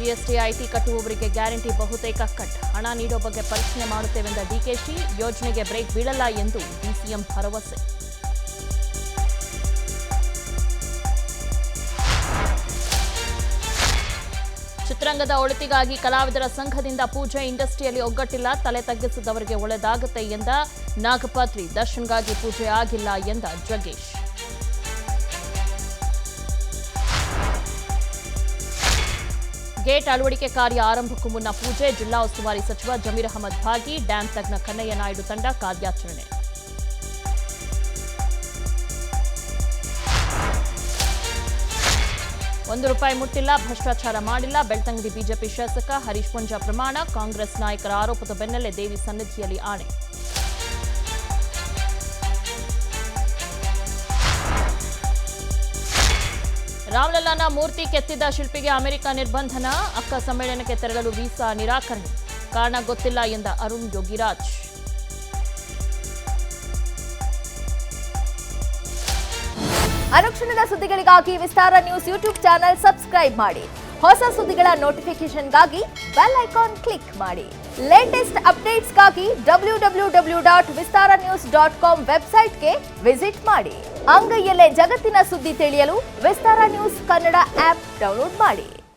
GST IT ಕಟ್ಟುವವರಿಗೆ guarantee ಬಹುತೇಕ cut. ಹಣ ನೀಡೋ ಬಗ್ಗೆ ಪರಿಶೀಲನೆ ಮಾಡುತ್ತೇವೆಂದ ಡಿಕೆಶಿ. ಯೋಜನೆಗೆ ಬ್ರೇಕ್ ಬೀಳಲ್ಲ ಎಂದು ಡಿಸಿಎಂ ಭರವಸೆ. ಚಿತ್ರರಂಗದ ಒಳಿತಿಗಾಗಿ ಕಲಾವಿದರ ಸಂಘದಿಂದ ಪೂಜೆ. ಇಂಡಸ್ಟ್ರಿಯಲ್ಲಿ ಒಗ್ಗಟ್ಟಿಲ್ಲ, ತಲೆ ತಗ್ಗಿಸಿದವರಿಗೆ ಒಳ್ಳೆದಾಗುತ್ತೆ ಎಂದ ನಾಗಪಾತ್ರಿ. ದರ್ಶನ್ಗಾಗಿ ಪೂಜೆ ಆಗಿಲ್ಲ ಎಂದ ಜಗ್ಗೇಶ್. ಗೇಟ್ ಅಳವಡಿಕೆ ಕಾರ್ಯ ಆರಂಭಕ್ಕೂ ಮುನ್ನ ಪೂಜೆ. ಜಿಲ್ಲಾ ಉಸ್ತುವಾರಿ ಸಚಿವ ಜಮೀರ್ ಅಹಮದ್ ಭಾಗಿ. ಡ್ಯಾಂ ತಜ್ಞ ಕನ್ನಯ್ಯ ನಾಯ್ಡು ತಂಡ ಕಾರ್ಯಾಚರಣೆ. ₹1 ಮುಟ್ಟಿಲ್ಲ, ಭ್ರಷ್ಟಾಚಾರ ಮಾಡಿಲ್ಲ. ಬೆಳ್ತಂಗಡಿ ಬಿಜೆಪಿ ಶಾಸಕ ಹರೀಶ್ ಪುಂಜ ಪ್ರಮಾಣ. ಕಾಂಗ್ರೆಸ್ ನಾಯಕರ ಆರೋಪದ ಬೆನ್ನಲ್ಲೇ ದೇವಿ ಸನ್ನಿಧಿಯಲ್ಲಿ ಆಣೆ. ರಾಮಲಲ್ಲಾನ ಮೂರ್ತಿ ಕೆತ್ತಿದ್ದ ಶಿಲ್ಪಿಗೆ ಅಮೆರಿಕ ನಿರ್ಬಂಧನ. ಅಕ್ಕ ಸಮ್ಮೇಳನಕ್ಕೆ ತೆರಳಲು ವೀಸಾ ನಿರಾಕರಣೆ. ಕಾರಣ ಗೊತ್ತಿಲ್ಲ ಎಂದ ಅರುಣ್ ಯೋಗಿರಾಜ್. ಅನುಕ್ಷಣದ ಸುದ್ದಿಗಳಿಗಾಗಿ ವಿಸ್ತಾರ ನ್ಯೂಸ್ ಯೂಟ್ಯೂಬ್ ಚಾನೆಲ್ ಸಬ್ಸ್ಕ್ರೈಬ್ ಮಾಡಿ. ಹೊಸ ಸುದ್ದಿಗಳ ನೋಟಿಫಿಕೇಶನ್ಗಾಗಿ ಬೆಲ್ ಐಕಾನ್ ಕ್ಲಿಕ್ ಮಾಡಿ. ಲೇಟೆಸ್ಟ್ ಅಪ್ಡೇಟ್ಸ್ಗಾಗಿ www.vistaranews.com ವೆಬ್ಸೈಟ್ಗೆ ವಿಸಿಟ್ ಮಾಡಿ. ಅಂಗೈಯಲ್ಲೇ ಜಗತ್ತಿನ ಸುದ್ದಿ ತಿಳಿಯಲು ವಿಸ್ತಾರ ನ್ಯೂಸ್ ಕನ್ನಡ ಆಪ್ ಡೌನ್ಲೋಡ್ ಮಾಡಿ.